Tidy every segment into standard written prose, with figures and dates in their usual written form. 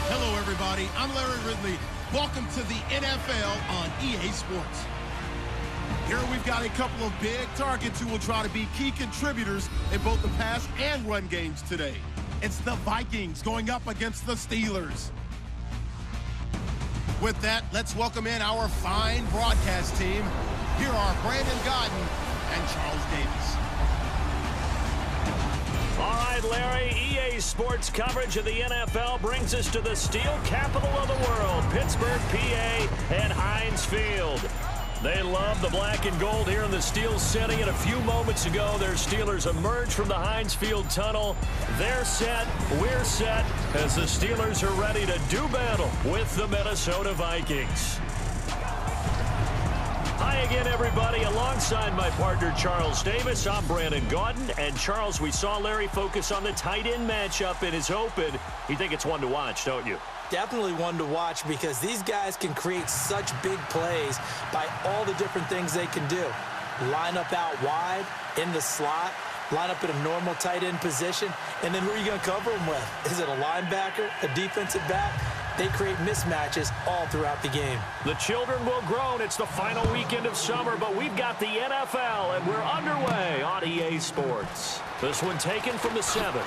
Hello, everybody. I'm Larry Ridley. Welcome to the NFL on EA Sports. Here we've got a couple of big targets who will try to be key contributors in both the pass and run games today. It's the Vikings going up against the Steelers. With that, let's welcome in our fine broadcast team. Here are Brandon Godden and Charles Davis. All right, Larry, EA Sports coverage of the NFL brings us to the steel capital of the world, Pittsburgh, PA, and Heinz Field. They love the black and gold here in the Steel City, and a few moments ago, their Steelers emerged from the Heinz Field tunnel. They're set, we're set, as the Steelers are ready to do battle with the Minnesota Vikings. Hi again, everybody. Alongside my partner, Charles Davis, I'm Brandon Godden. And, Charles, we saw Larry focus on the tight end matchup in his open. You think it's one to watch, don't you? Definitely one to watch because these guys can create such big plays by all the different things they can do. Line up out wide, in the slot, line up in a normal tight end position, and then who are you going to cover them with? Is it a linebacker, a defensive back? They create mismatches all throughout the game. The children will grow, and it's the final weekend of summer, but we've got the NFL, and we're underway on EA Sports. This one taken from the 7.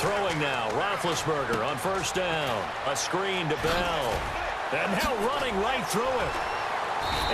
Throwing now, Roethlisberger on first down. A screen to Bell. And now running right through it.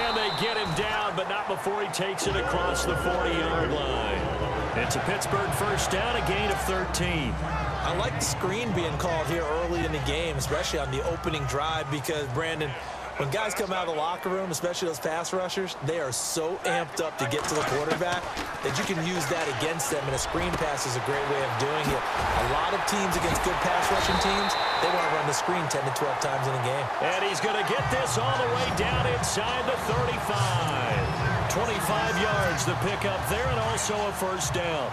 And they get him down, but not before he takes it across the 40-yard line. It's a Pittsburgh first down, a gain of 13. I like the screen being called here early in the game, especially on the opening drive, because, Brandon, when guys come out of the locker room, especially those pass rushers, they are so amped up to get to the quarterback that you can use that against them, and a screen pass is a great way of doing it. A lot of teams against good pass rushing teams, they want to run the screen 10 to 12 times in a game. And he's going to get this all the way down inside the 35. 25 yards the pickup there, and also a first down.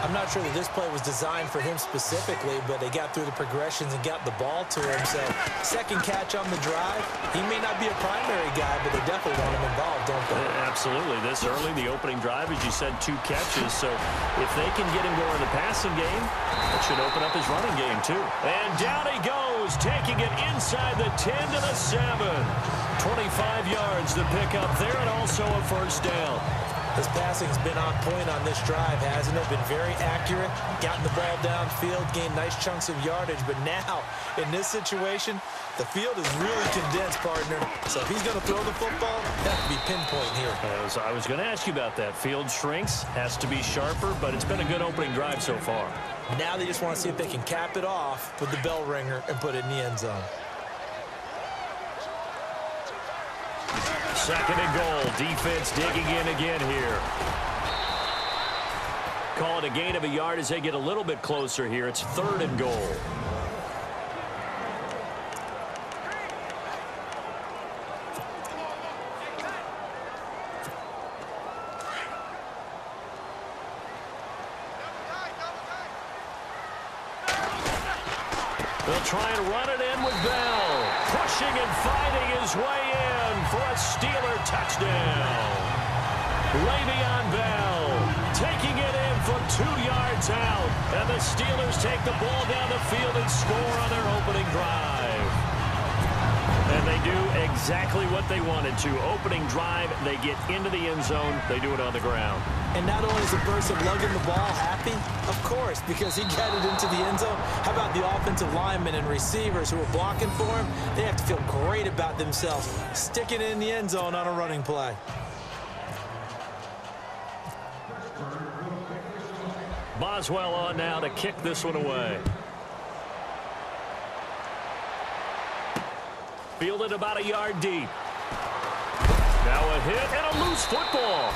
I'm not sure that this play was designed for him specifically, but they got through the progressions and got the ball to him. So, second catch on the drive. He may not be a primary guy, but they definitely want him involved, don't they? Absolutely. This early, the opening drive, as you said, 2 catches. So, if they can get him going in the passing game, that should open up his running game, too. And down he goes, taking it inside the 10 to the 7. 25 yards the pickup there, and also a first down. His passing's been on point on this drive, hasn't it? Been very accurate, gotten the ball downfield, gained nice chunks of yardage. But now, in this situation, the field is really condensed, partner. So if he's going to throw the football, that has to be pinpoint here. I was going to ask you about that. Field shrinks, has to be sharper, but it's been a good opening drive so far. Now they just want to see if they can cap it off with the bell ringer and put it in the end zone. Second and goal. Defense digging in again here. Call it a gain of a yard as they get a little bit closer here. It's third and goal. They'll try and run it in with Bell. Pushing and fighting his way in for a Steeler touchdown. Le'Veon Bell taking it in from 2 yards out. And the Steelers take the ball down the field and score on their opening drive. And they do exactly what they wanted to. Opening drive, they get into the end zone. They do it on the ground. And not only is the person lugging the ball happy, of course, because he got it into the end zone. How about the offensive linemen and receivers who are blocking for him? They have to feel great about themselves, sticking it in the end zone on a running play. Boswell on now to kick this one away. Fielded about a yard deep. Now a hit and a loose football.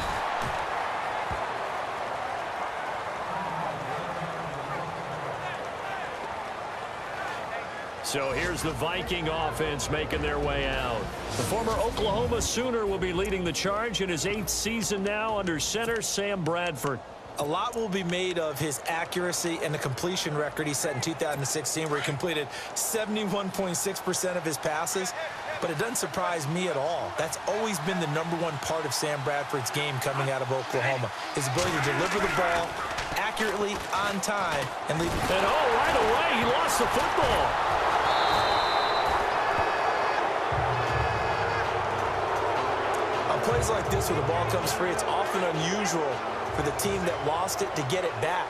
So here's the Viking offense making their way out. The former Oklahoma Sooner will be leading the charge in his 8th season now under center Sam Bradford. A lot will be made of his accuracy and the completion record he set in 2016 where he completed 71.6% of his passes. But it doesn't surprise me at all. That's always been the #1 part of Sam Bradford's game coming out of Oklahoma. His ability to deliver the ball accurately, on time, and lead. And right away, he lost the football. On plays like this where the ball comes free, it's often unusual for the team that lost it to get it back.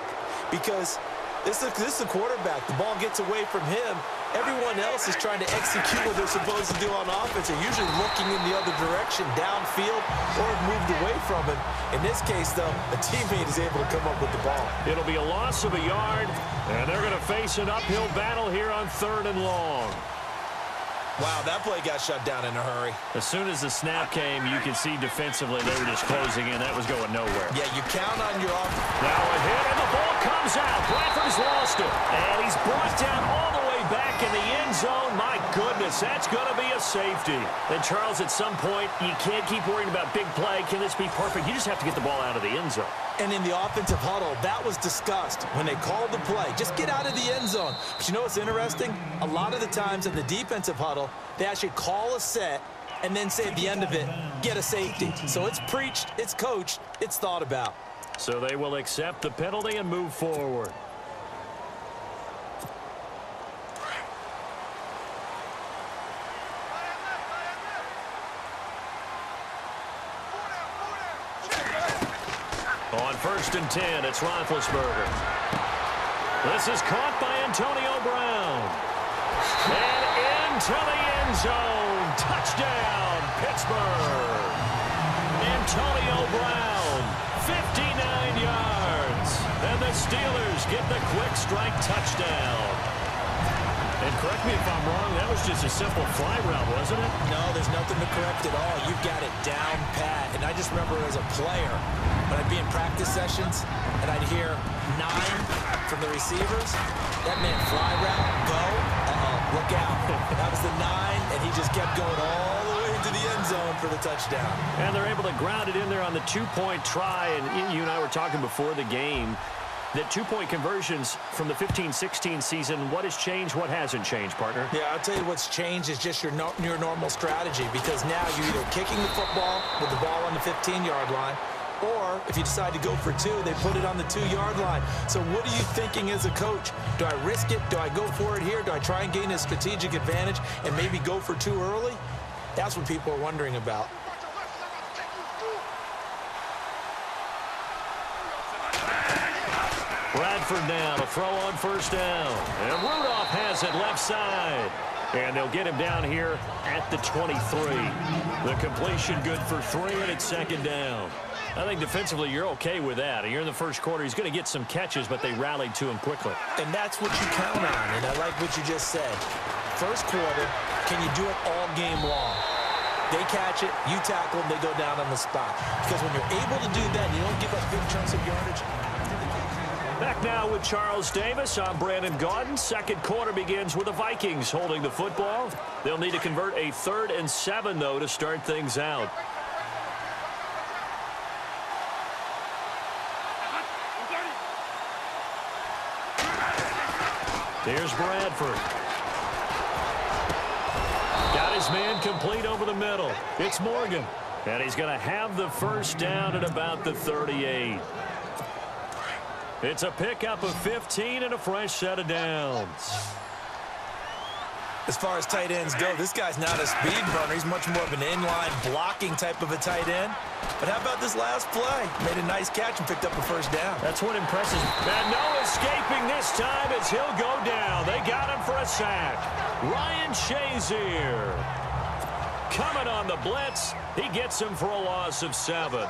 Because this is the quarterback. The ball gets away from him. Everyone else is trying to execute what they're supposed to do on offense. They're usually looking in the other direction, downfield, or have moved away from him. In this case, though, a teammate is able to come up with the ball. It'll be a loss of a yard, and they're going to face an uphill battle here on 3rd and long. Wow, that play got shut down in a hurry. As soon as the snap came, you could see defensively they were just closing in. That was going nowhere. Yeah, you count on your offense. Now a hit, and the ball comes out. Bradford's lost it. And he's brought down all the way back in the end zone. My goodness, that's going to be a safety. And, Charles, at some point, you can't keep worrying about big play. Can this be perfect? You just have to get the ball out of the end zone. And in the offensive huddle, that was discussed when they called the play. Just get out of the end zone. But you know what's interesting? A lot of the times in the defensive huddle, they actually call a set and then say at the end of it, get a safety. So it's preached, it's coached, it's thought about. So they will accept the penalty and move forward. On 1st and 10, it's Roethlisberger. This is caught by Antonio Brown. And into the end zone. Touchdown, Pittsburgh. Antonio Brown, 59 yards. And the Steelers get the quick strike touchdown. And correct me if I'm wrong, that was just a simple fly route, wasn't it? No, there's nothing to correct at all. You've got it down pat. And I just remember as a player, when I'd be in practice sessions and I'd hear 9 from the receivers, that meant fly route, go, look out. That was the 9, and he just kept going all the way into the end zone for the touchdown. And they're able to ground it in there on the 2-point try. And you and I were talking before the game that 2-point conversions from the 15-16 season, what has changed, what hasn't changed, partner? Yeah, I'll tell you what's changed is just your normal strategy, because now you're either kicking the football with the ball on the 15-yard line, or if you decide to go for 2, they put it on the 2-yard line. So what are you thinking as a coach? Do I risk it? Do I go for it here? Do I try and gain a strategic advantage and maybe go for 2 early? That's what people are wondering about. Bradford now to throw on 1st down. And Rudolph has it left side. And they'll get him down here at the 23. The completion good for 3, and it's 2nd down. I think defensively you're okay with that. You're in the first quarter. He's going to get some catches, but they rallied to him quickly. And that's what you count on, and I like what you just said. First quarter, can you do it all game long? They catch it, you tackle them, they go down on the spot. Because when you're able to do that, you don't give up big chunks of yardage. Back now with Charles Davis. I'm Brandon Gaudin. 2nd quarter begins with the Vikings holding the football. They'll need to convert a 3rd and 7, though, to start things out. Here's Bradford. Got his man complete over the middle. It's Morgan. And he's going to have the 1st down at about the 38. It's a pickup of 15 and a fresh set of downs. As far as tight ends go, this guy's not a speed runner. He's much more of an inline blocking type of a tight end. But how about this last play? Made a nice catch and picked up a 1st down. That's what impresses me. And no escaping this time as he'll go down. They got him for a sack. Ryan Shazier coming on the blitz. He gets him for a loss of 7.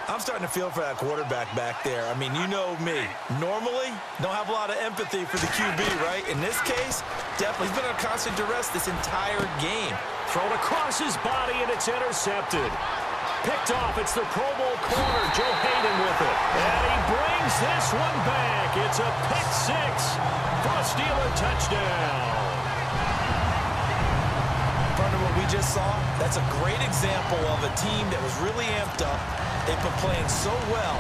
I'm starting to feel for that quarterback back there. I mean, you know me. Normally, don't have a lot of empathy for the QB, right? In this case, definitely. He's been under constant duress this entire game. Thrown across his body, and it's intercepted. Picked off. It's the Pro Bowl corner, Joe Hayden with it. And he brings this one back. It's a pick 6 for a Steeler touchdown. just saw, that's a great example of a team that was really amped up. They've been playing so well,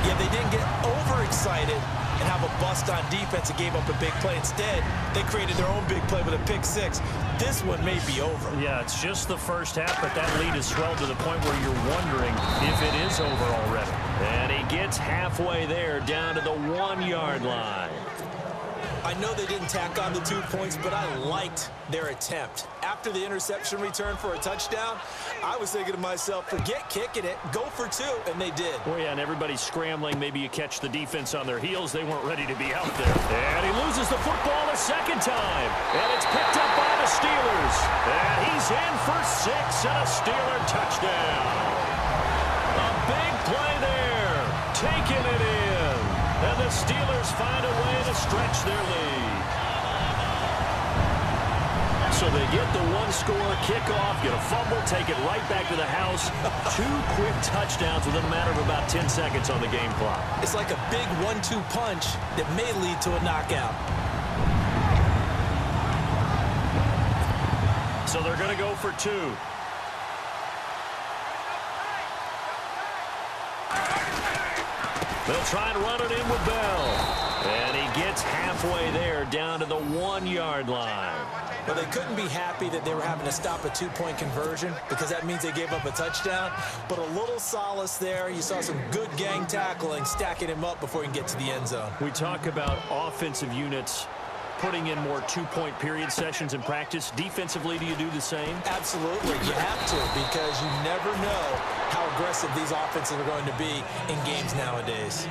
yet they didn't get overexcited and have a bust on defense and gave up a big play. Instead, they created their own big play with a pick six. This one may be over. Yeah, it's just the first half, but that lead has swelled to the point where you're wondering if it is over already. And he gets halfway there, down to the 1-yard line. I know they didn't tack on the 2 points, but I liked their attempt. After the interception return for a touchdown, I was thinking to myself, forget kicking it, go for 2, and they did. Oh, yeah, and everybody's scrambling. Maybe you catch the defense on their heels. They weren't ready to be out there. And he loses the football a second time. And it's picked up by the Steelers. And he's in for 6 and a Steeler touchdown. A big play there, taking it in. And the Steelers find a way to stretch their lead. So they get the one-score kickoff, get a fumble, take it right back to the house. 2 quick touchdowns within a matter of about 10 seconds on the game clock. It's like a big 1-2 punch that may lead to a knockout. So they're going to go for 2. They'll try and run it in with Bell. And he gets halfway there, down to the 1-yard line. Well, they couldn't be happy that they were having to stop a 2-point conversion because that means they gave up a touchdown. But a little solace there. You saw some good gang tackling, stacking him up before he can get to the end zone. We talk about offensive units putting in more 2-point period sessions in practice. Defensively, do you do the same? Absolutely. You have to, because you never know how aggressive these offenses are going to be in games nowadays.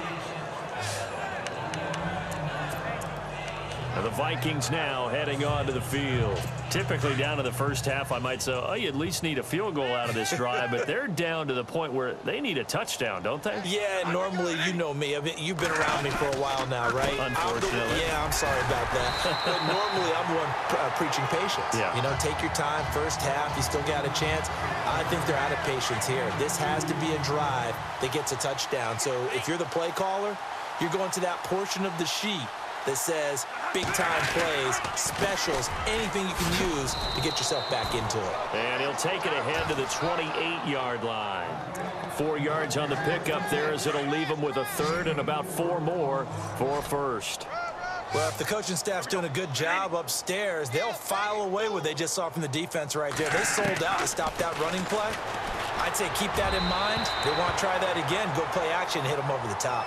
And the Vikings now heading onto the field. Typically down to the first half, I might say, oh, you at least need a field goal out of this drive, but they're down to the point where they need a touchdown, don't they? Yeah, normally, you know me. I mean, you've been around me for a while now, right? Unfortunately. Yeah, I'm sorry about that. But normally, I'm the one preaching patience. Yeah. You know, take your time. First half, you still got a chance. I think they're out of patience here. This has to be a drive that gets a touchdown. So if you're the play caller, you're going to that portion of the sheet that says big-time plays, specials, anything you can use to get yourself back into it. And he'll take it ahead to the 28-yard line. 4 yards on the pickup there as it'll leave him with a third and about 4 more for a first. Well, if the coaching staff's doing a good job upstairs, they'll file away what they just saw from the defense right there. They sold out to stop that running play. I'd say keep that in mind. They want to try that again, go play action, hit them over the top.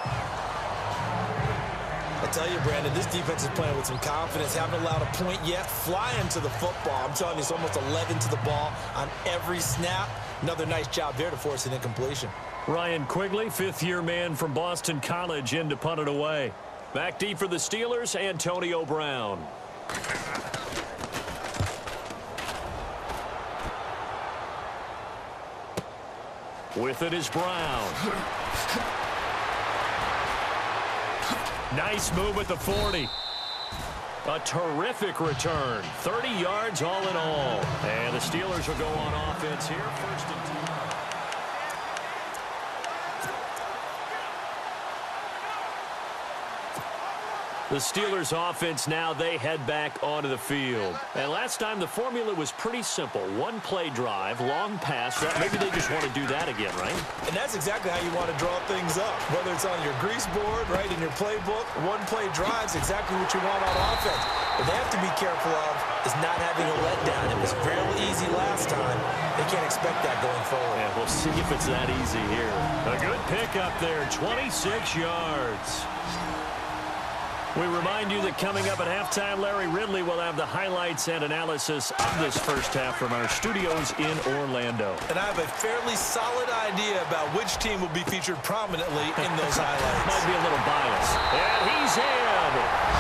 I tell you, Brandon, this defense is playing with some confidence. Haven't allowed a point yet. Flying to the football. I'm telling you, it's almost 11 to the ball on every snap. Another nice job there to force an incompletion. Ryan Quigley, fifth-year man from Boston College, in to punt it away. Back deep for the Steelers, Antonio Brown. With it is Brown. Nice move at the 40. A terrific return. 30 yards all in all. And the Steelers will go on offense here. First and 10. The Steelers offense now, they head back onto the field. And last time the formula was pretty simple. 1-play drive, long pass. Maybe they just want to do that again, right? And that's exactly how you want to draw things up. Whether it's on your grease board, right, in your playbook, 1-play drive's exactly what you want on offense. What they have to be careful of is not having a letdown. It was fairly easy last time. They can't expect that going forward. Yeah, we'll see if it's that easy here. A good pickup there, 26 yards. We remind you that coming up at halftime, Larry Ridley will have the highlights and analysis of this first half from our studios in Orlando. And I have a fairly solid idea about which team will be featured prominently in those highlights. Might be a little biased. And he's in.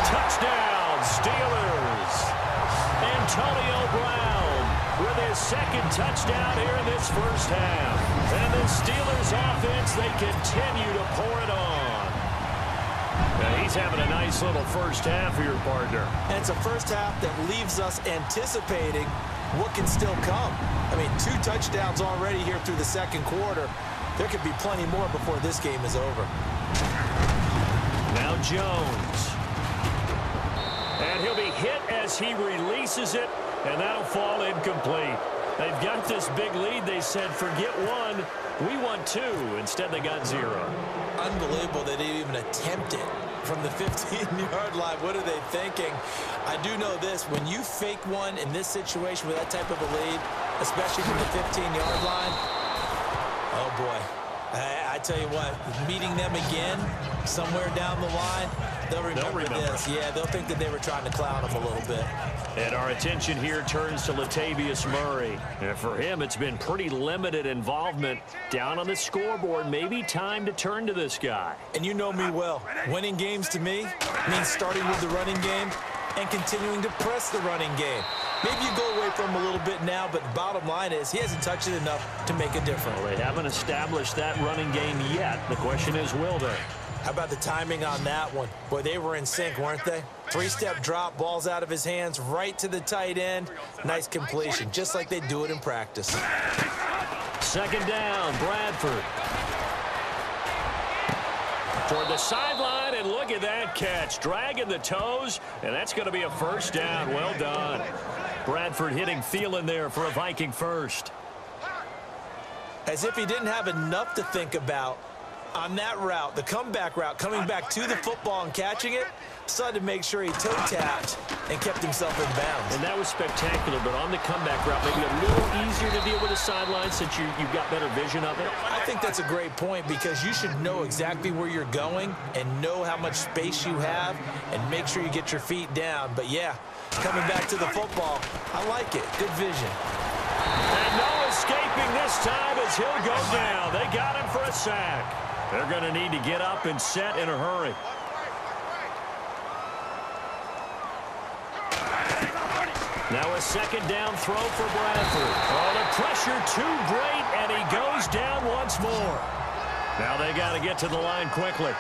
Touchdown, Steelers. Antonio Brown with his second touchdown here in this first half. And the Steelers offense, they continue to pour it on. Now he's having a nice little first half here, partner. And it's a first half that leaves us anticipating what can still come. I mean, 2 touchdowns already here through the second quarter. There could be plenty more before this game is over. Now Jones. And he'll be hit as he releases it, and that'll fall incomplete. They've got this big lead. They said, forget one, we want two. Instead, they got 0. Unbelievable they didn't even attempt it from the 15-yard line. What are they thinking? I do know this. When you fake one in this situation with that type of a lead, especially from the 15-yard line, oh, boy. I tell you what, meeting them again somewhere down the line, they'll remember this. Yeah, they'll think that they were trying to clown them a little bit. And our attention here turns to Latavius Murray. And for him, it's been pretty limited involvement down on the scoreboard. Maybe time to turn to this guy. And you know me well. Winning games to me means starting with the running game and continuing to press the running game. Maybe you go away from him a little bit now, but the bottom line is he hasn't touched it enough to make a difference. Well, they haven't established that running game yet. The question is, will they? How about the timing on that one? Boy, they were in sync, weren't they? 3-step drop, balls out of his hands, right to the tight end. Nice completion, just like they do it in practice. Second down, Bradford. Toward the sideline, and look at that catch. Dragging the toes, and that's going to be a first down. Well done. Bradford hitting Thielen there for a Viking first. As if he didn't have enough to think about on that route, the comeback route, coming back to the football and catching it, decided to make sure he toe-tapped and kept himself in bounds. And that was spectacular, but on the comeback route, maybe a little easier to deal with the sideline since you've got better vision of it. I think that's a great point because you should know exactly where you're going and know how much space you have and make sure you get your feet down. But, yeah, coming back to the football, I like it. Good vision. And no escaping this time as he'll go down. They got him for a sack. They're going to need to get up and set in a hurry. Now a second down throw for Bradford. Oh, the pressure too great, and he goes down once more. Now they got to get to the line quickly.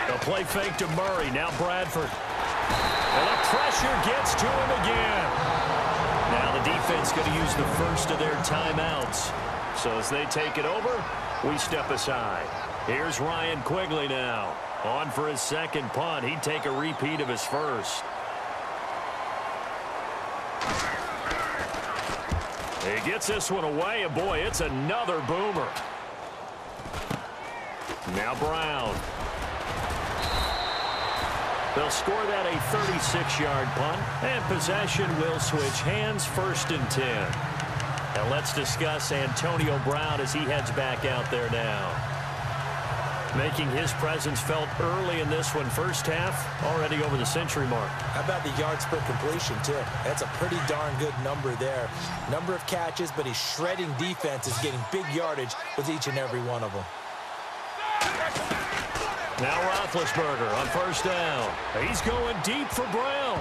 The play fake to Murray. Now Bradford. And the pressure gets to him again. Now the defense going to use the first of their timeouts. So as they take it over, we step aside. Here's Ryan Quigley now. On for his second punt. He'd take a repeat of his first. He gets this one away, and boy, it's another boomer. Now Brown. They'll score that a 36-yard punt, and possession will switch hands, 1st and 10. Now let's discuss Antonio Brown as he heads back out there now. Making his presence felt early in this one. First half, already over the century mark. How about the yards per completion, too? That's a pretty darn good number there. Number of catches, but he's shredding defenses, getting big yardage with each and every one of them. Now Roethlisberger on first down. He's going deep for Brown.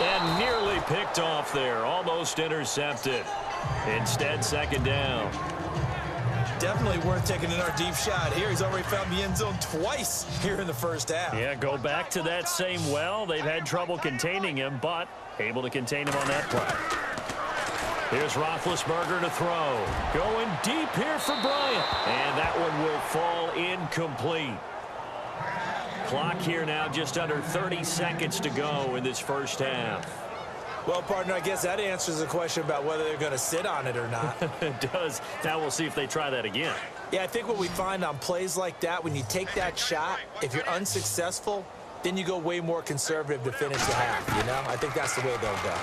And nearly picked off there. Almost intercepted. Instead, second down. Definitely worth taking another deep shot here. He's already found the end zone twice here in the first half. Yeah, go back to that same well. They've had trouble containing him, but able to contain him on that play. Here's Roethlisberger to throw. Going deep here for Bryant. And that one will fall incomplete. Clock here now just under 30 seconds to go in this first half. Well, partner, I guess that answers the question about whether they're going to sit on it or not. It does. Now we'll see if they try that again. Yeah, I think what we find on plays like that, when you take that shot, if you're unsuccessful, then you go way more conservative to finish the half, you know? I think that's the way they'll go.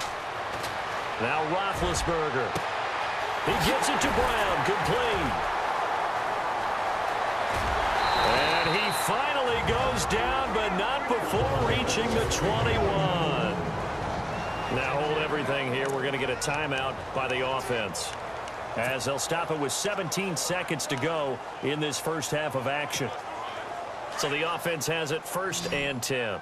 Now Roethlisberger. He gets it to Brown. Complete. And he finally goes down, but not before reaching the 21. Now hold everything here. We're going to get a timeout by the offense, as they'll stop it with 17 seconds to go in this first half of action. So the offense has it 1st and 10.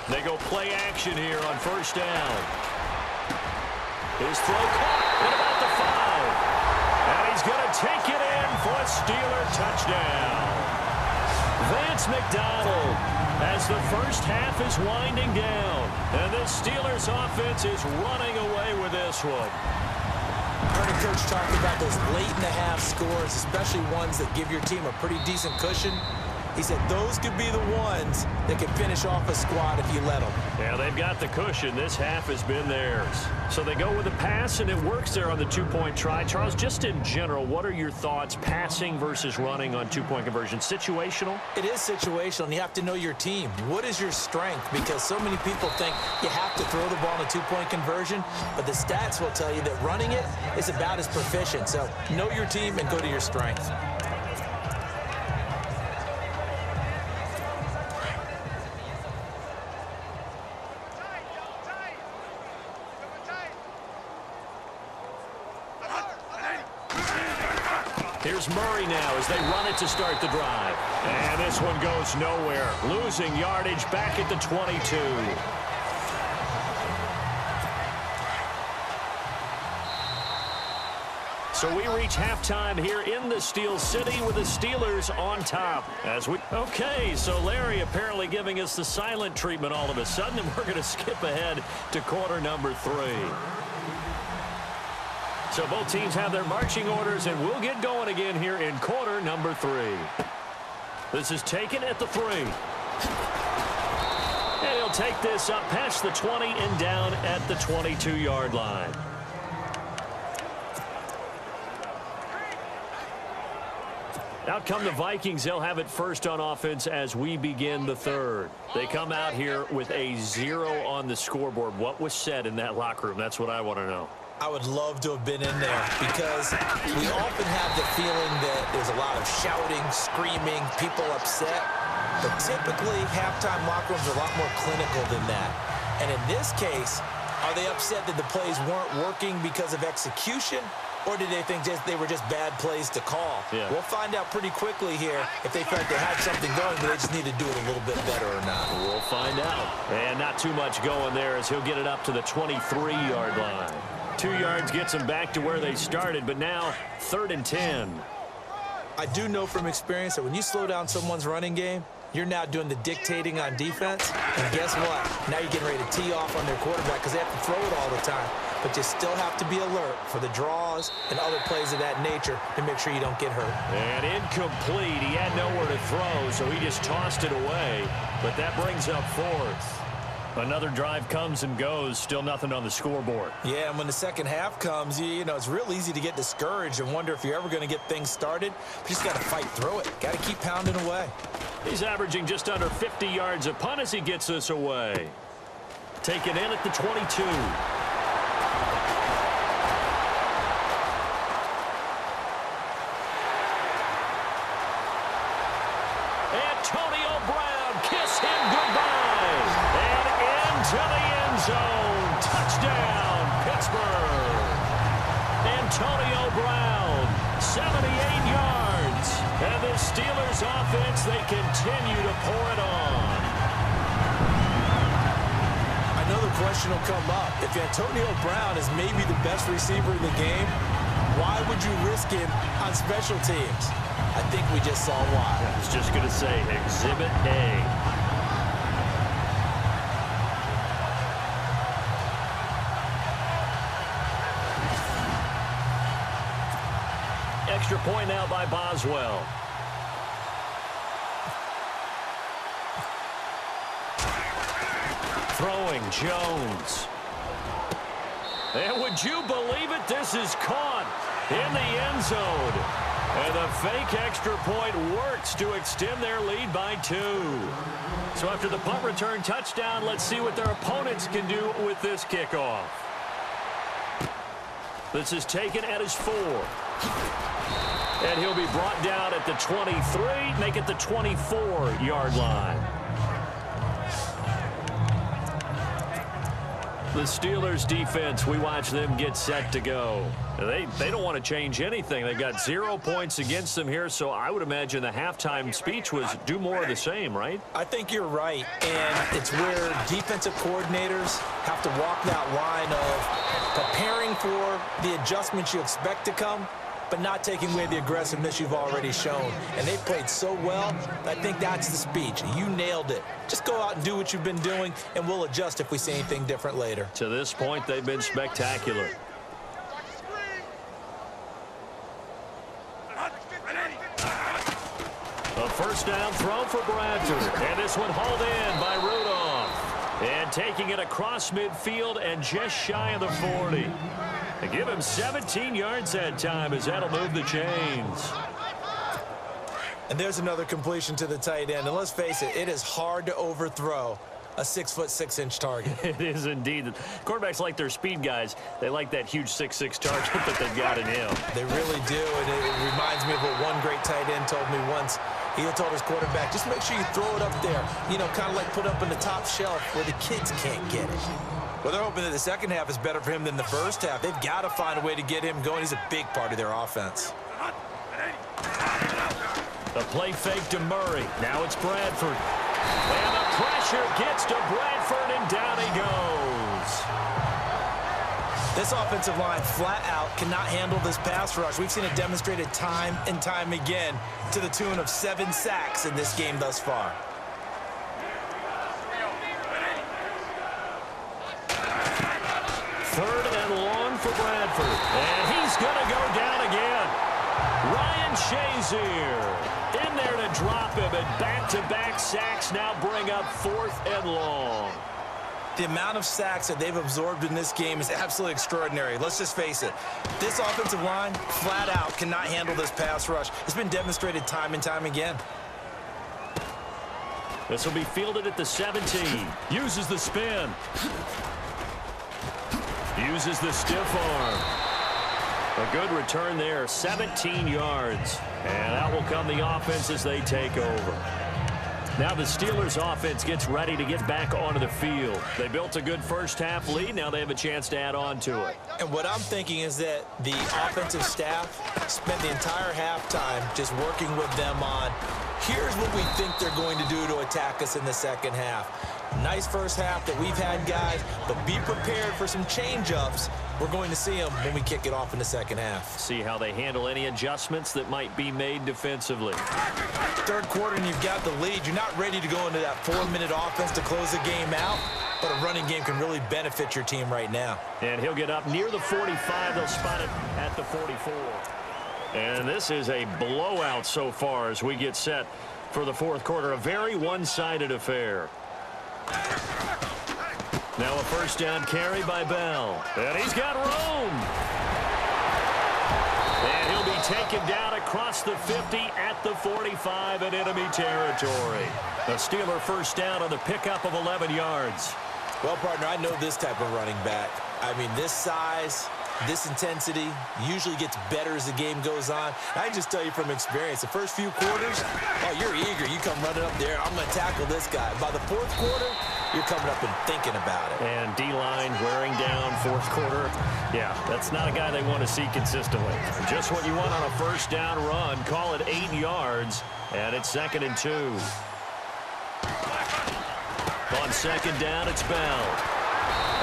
They go play action here on first down. His throw caught at about the 5. And he's going to take it in for a Steeler touchdown. Vance McDonald as the first half is winding down. And the Steelers offense is running away with this one. I heard a coach talk about those late-in-the-half scores, especially ones that give your team a pretty decent cushion. He said those could be the ones that can finish off a squad if you let them. Yeah, they've got the cushion. This half has been theirs. So they go with a pass, and it works there on the two-point try. Charles, just in general, what are your thoughts passing versus running on two-point conversion? Situational? It is situational, and you have to know your team. What is your strength? Because so many people think you have to throw the ball in a two-point conversion, but the stats will tell you that running it is about as proficient. So know your team and go to your strength. Here's Murray now as they run it to start the drive. And this one goes nowhere. Losing yardage back at the 22. So we reach halftime here in the Steel City with the Steelers on top. Okay, so Larry apparently giving us the silent treatment all of a sudden, and we're going to skip ahead to quarter number 3. So both teams have their marching orders, and we'll get going again here in quarter number 3. This is taken at the 3. And he'll take this up past the 20 and down at the 22-yard line. Out come the Vikings. They'll have it first on offense as we begin the 3rd. They come out here with a 0 on the scoreboard. What was said in that locker room? That's what I want to know. I would love to have been in there because we often have the feeling that there's a lot of shouting, screaming, people upset. But typically, halftime locker rooms are a lot more clinical than that. And in this case, are they upset that the plays weren't working because of execution? Or did they think they were just bad plays to call? Yeah. We'll find out pretty quickly here if they felt they had something going, but they just need to do it a little bit better or not. We'll find out. And not too much going there as he'll get it up to the 23-yard line. 2 yards gets them back to where they started, but now 3rd and 10. I do know from experience that when you slow down someone's running game, you're now doing the dictating on defense. And guess what? Now you're getting ready to tee off on their quarterback because they have to throw it all the time. But you still have to be alert for the draws and other plays of that nature to make sure you don't get hurt. And incomplete. He had nowhere to throw, so he just tossed it away. But that brings up 4th. Another drive comes and goes. Still nothing on the scoreboard. Yeah, and when the second half comes, you know, it's real easy to get discouraged and wonder if you're ever going to get things started. But you just got to fight through it. Got to keep pounding away. He's averaging just under 50 yards a punt as he gets this away. Taken in at the 22. Antonio Brown, kiss him goodbye. And into the end zone. Touchdown, Pittsburgh. Antonio Brown, 78 yards. And the Steelers offense, they continue to pour it on. I know the question will come up. If Antonio Brown is maybe the best receiver in the game, why would you risk him on special teams? I think we just saw why. I was just going to say, Exhibit A. Extra point now by Boswell. Throwing Jones. And would you believe it? This is caught in the end zone. And the fake extra point works to extend their lead by 2. So after the punt return touchdown, let's see what their opponents can do with this kickoff. This is taken at his 4. And he'll be brought down at the 23, make it the 24-yard line. The Steelers defense, we watch them get set to go. They don't want to change anything. They've got 0 points against them here, so I would imagine the halftime speech was do more of the same, right? I think you're right, and it's where defensive coordinators have to walk that line of preparing for the adjustments you expect to come, but not taking away the aggressiveness you've already shown. And they played so well, I think that's the speech. You nailed it. Just go out and do what you've been doing, and we'll adjust if we see anything different later. To this point, they've been spectacular. first down throw for Bradford. And this one hauled in by Rudolph. And taking it across midfield and just shy of the 40. They give him 17 yards that time as that'll move the chains. And there's another completion to the tight end. And let's face it, it is hard to overthrow a 6'6" target. It is indeed. Quarterbacks like their speed guys. They like that huge 6'6" target that they've got in him. They really do, and it reminds me of what one great tight end told me once. He told his quarterback, just make sure you throw it up there, you know, kind of like put up in the top shelf where the kids can't get it. Well, they're hoping that the second half is better for him than the first half. They've got to find a way to get him going. He's a big part of their offense. The play fake to Murray. Now it's Bradford. And the pressure gets to Bradford, and down he goes. This offensive line flat out cannot handle this pass rush. We've seen it demonstrated time and time again to the tune of 7 sacks in this game thus far. Third and long for Bradford. And he's going to go down again. Ryan Shazier in there to drop him, and back-to-back sacks now bring up 4th and long. The amount of sacks that they've absorbed in this game is absolutely extraordinary. Let's just face it. This offensive line, flat out, cannot handle this pass rush. It's been demonstrated time and time again. This will be fielded at the 17. Uses the spin. Uses the stiff arm. A good return there, 17 yards. And out will come the offense as they take over. Now the Steelers offense gets ready to get back onto the field. They built a good first half lead. Now they have a chance to add on to it. And what I'm thinking is that the offensive staff spent the entire halftime just working with them on, here's what we think they're going to do to attack us in the second half. Nice first half that we've had, guys, but be prepared for some change-ups. We're going to see them when we kick it off in the second half. See how they handle any adjustments that might be made defensively. Third quarter and you've got the lead. You're not ready to go into that 4-minute offense to close the game out, but a running game can really benefit your team right now. And he'll get up near the 45. They'll spot it at the 44. And this is a blowout so far as we get set for the fourth quarter. A very one-sided affair. Now a first down carry by Bell. And he's got room. And he'll be taken down across the 50 at the 45 in enemy territory. A Steeler first down on the pickup of 11 yards. Well, partner, I know this type of running back. I mean, this size, this intensity usually gets better as the game goes on. I can just tell you from experience, the first few quarters, oh, you're eager. You come running up there, I'm going to tackle this guy. By the fourth quarter, you're coming up and thinking about it. And D-line wearing down fourth quarter. Yeah, that's not a guy they want to see consistently. Just what you want on a first down run. Call it 8 yards, and it's 2nd and 2. On second down, it's Bell.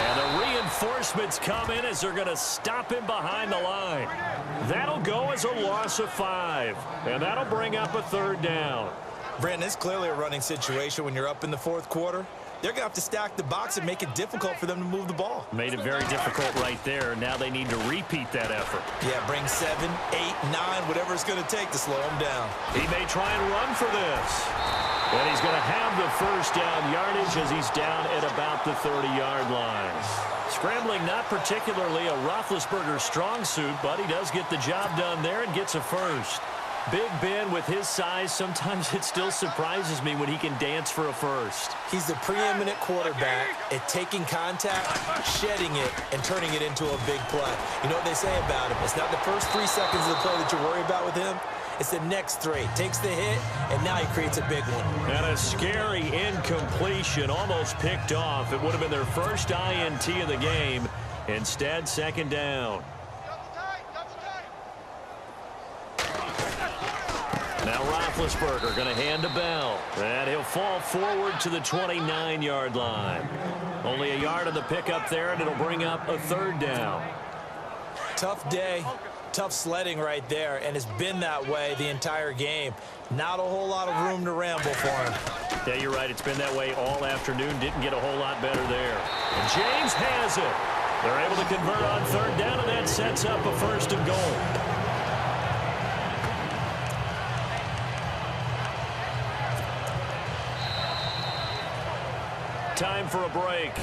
And the reinforcements come in as they're going to stop him behind the line. That'll go as a loss of 5. And that'll bring up a 3rd down. Brandon, it's clearly a running situation when you're up in the fourth quarter. They're going to have to stack the box and make it difficult for them to move the ball. Made it very difficult right there. Now they need to repeat that effort. Yeah, bring 7, 8, 9, whatever it's going to take to slow them down. He may try and run for this. And he's going to have the first down yardage as he's down at about the 30-yard line. Scrambling, not particularly a Roethlisberger strong suit, but he does get the job done there and gets a first. Big Ben, with his size, sometimes it still surprises me when he can dance for a first. He's the preeminent quarterback at taking contact, shedding it, and turning it into a big play. You know what they say about him? It's not the first 3 seconds of the play that you worry about with him. It's the next 3. Takes the hit, and now he creates a big one. And a scary incompletion, almost picked off. It would have been their first INT of the game. Instead, 2nd down. Now Roethlisberger going to hand to Bell. And he'll fall forward to the 29-yard line. Only a yard on the pickup there, and it'll bring up a 3rd down. Tough day. Tough sledding right there, and it's been that way the entire game. Not a whole lot of room to ramble for him. Yeah, you're right. It's been that way all afternoon. Didn't get a whole lot better there. And James has it. They're able to convert on 3rd down, and that sets up a 1st and goal. time for a break.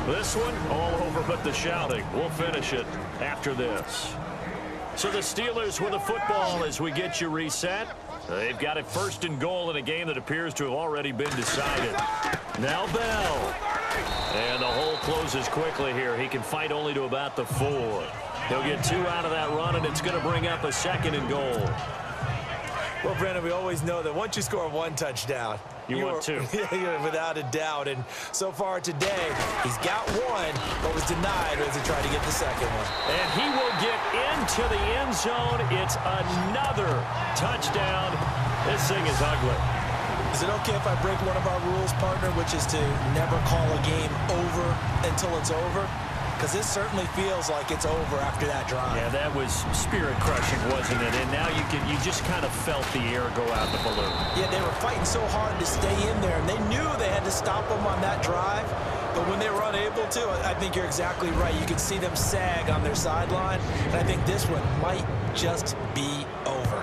This one, all over but the shouting. We'll finish it after this. So the Steelers with the football as we get you reset. They've got it 1st and goal in a game that appears to have already been decided. Now Bell. And the hole closes quickly here. He can fight only to about the 4. He'll get 2 out of that run, and it's going to bring up a 2nd and goal. Well, Brandon, we always know that once you score 1 touchdown, you want 2. Without a doubt. And so far today, he's got 1, but was denied as he tried to get the 2nd one. And he will get into the end zone. It's another touchdown. This thing is ugly. Is it okay if I break one of our rules, partner, which is to never call a game over until it's over? Because this certainly feels like it's over after that drive. Yeah, that was spirit-crushing, wasn't it? And now you just kind of felt the air go out the balloon. Yeah, they were fighting so hard to stay in there, and they knew they had to stop them on that drive. But when they were unable to, I think you're exactly right. You could see them sag on their sideline, and I think this one might just be over.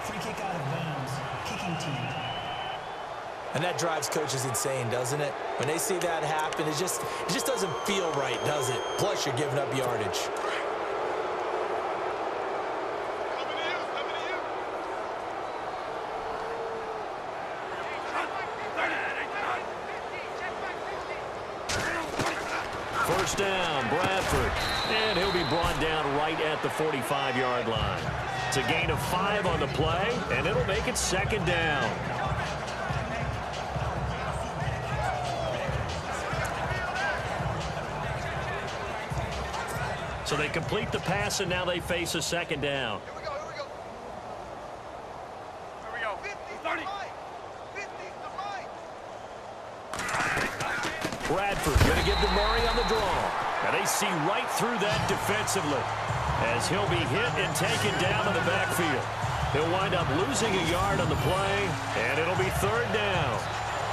Free kick out of bounds. Kicking team. And that drives coaches insane, doesn't it? When they see that happen, it just doesn't feel right, does it? Plus, you're giving up yardage. First down, Bradford. And he'll be brought down right at the 45-yard line. It's a gain of 5 on the play, and it'll make it 2nd down. So they complete the pass, and now they face a 2nd down. Here we go. Here we go. 50 to right. 50 to right. Bradford going to give to Murray on the draw. And they see right through that defensively as he'll be hit and taken down in the backfield. He'll wind up losing a yard on the play, and it'll be 3rd down.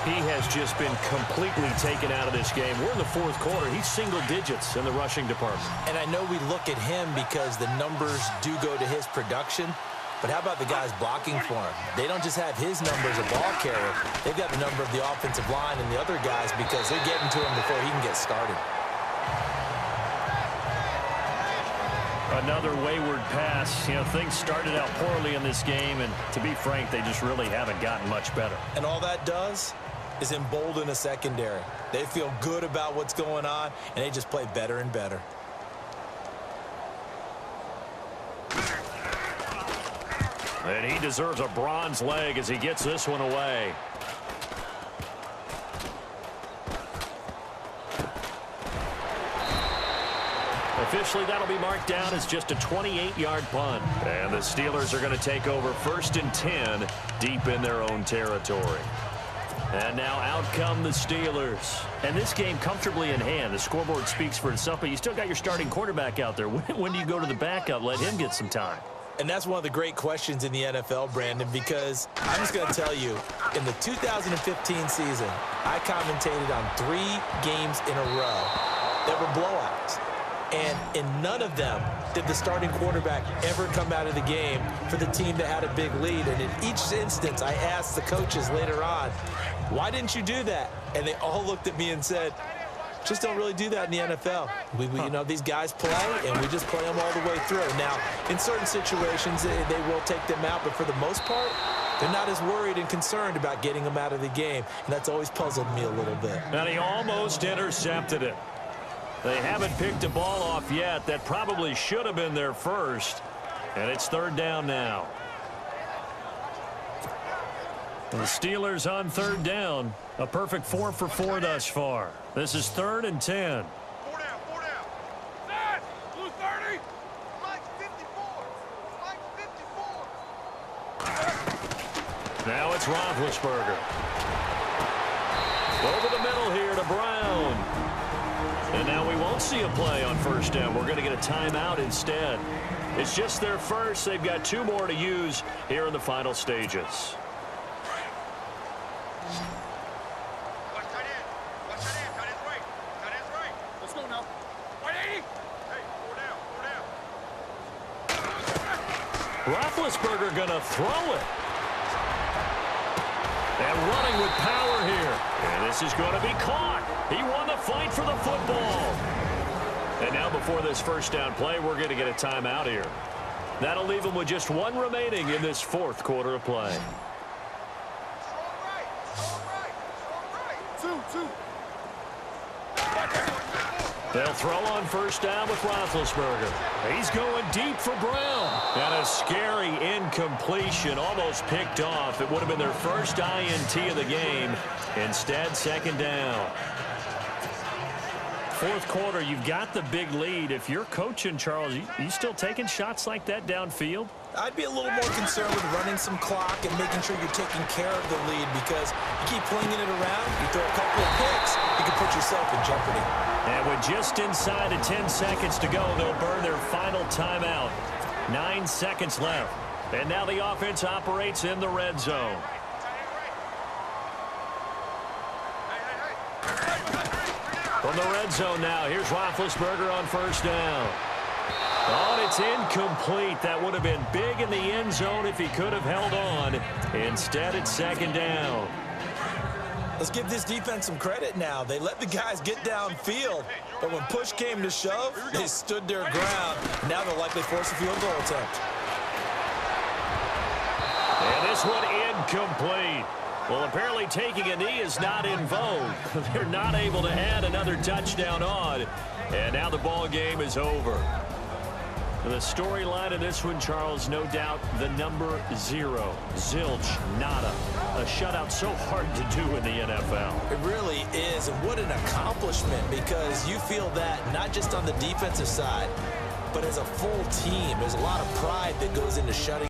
He has just been completely taken out of this game. We're in the 4th quarter. He's single digits in the rushing department. And I know we look at him because the numbers do go to his production, but how about the guys blocking for him? They don't just have his number as a ball carrier. They've got the number of the offensive line and the other guys because they're getting to him before he can get started. Another wayward pass. You know, things started out poorly in this game, and to be frank, they just really haven't gotten much better. And all that does is embolden a secondary. They feel good about what's going on, and they just play better and better. And he deserves a bronze leg as he gets this one away. Officially, that'll be marked down as just a 28-yard punt. And the Steelers are going to take over 1st and 10 deep in their own territory. And now out come the Steelers. And this game comfortably in hand. The scoreboard speaks for itself, but you still got your starting quarterback out there. When do you go to the backup? Let him get some time. And that's one of the great questions in the NFL, Brandon, because I'm just going to tell you, in the 2015 season, I commentated on 3 games in a row that were blowouts. And in none of them did the starting quarterback ever come out of the game for the team that had a big lead. And in each instance, I asked the coaches later on, why didn't you do that? And they all looked at me and said, just don't really do that in the NFL. You know, these guys play, and we just play them all the way through. Now, in certain situations, they will take them out, but for the most part, they're not as worried and concerned about getting them out of the game. And that's always puzzled me a little bit. And he almost intercepted it. They haven't picked a ball off yet. That probably should have been their first. And it's 3rd down now. The Steelers on 3rd down. A perfect 4 for 4 thus far. This is 3rd and 10. 4 down. Set. Blue 30. Mike 54. Mike 54. Now it's Roethlisberger. Over the middle here to Brown. And now we won't see a play on 1st down. We're going to get a timeout instead. It's just their first. They've got 2 more to use here in the final stages. Watch tight end. Watch tight end. Tight end's right. Tight end's right. Let's go now. 180. Hey, 4 down. Roethlisberger going to throw it. And running with power here. And this is going to be caught. He won the fight for the football. And now before this first down play, we're going to get a timeout here. That'll leave him with just one remaining in this fourth quarter of play. They'll throw on first down with Roethlisberger. He's going deep for Brown. And a scary incompletion, almost picked off. It would have been their first INT of the game. Instead, second down. Fourth quarter, you've got the big lead. If you're coaching, Charles, you still taking shots like that downfield? I'd be a little more concerned with running some clock and making sure you're taking care of the lead, because you keep flinging it around, you throw a couple of picks, you can put yourself in jeopardy. And with just inside of 10 seconds to go, they'll burn their final timeout. 9 seconds left. And now the offense operates in the red zone. From the red zone now, here's Roethlisberger on first down. Oh, and it's incomplete. That would have been big in the end zone if he could have held on. Instead, it's second down. Let's give this defense some credit now. They let the guys get downfield, but when push came to shove, they stood their ground. Now they'll likely force a field goal attempt. And this one incomplete. Well, apparently taking a knee is not in vogue. They're not able to add another touchdown on. And now the ball game is over. The storyline of this one, Charles, no doubt the number 0. Zilch, nada. A shutout so hard to do in the NFL. It really is, and what an accomplishment, because you feel that not just on the defensive side, but as a full team. There's a lot of pride that goes into shutting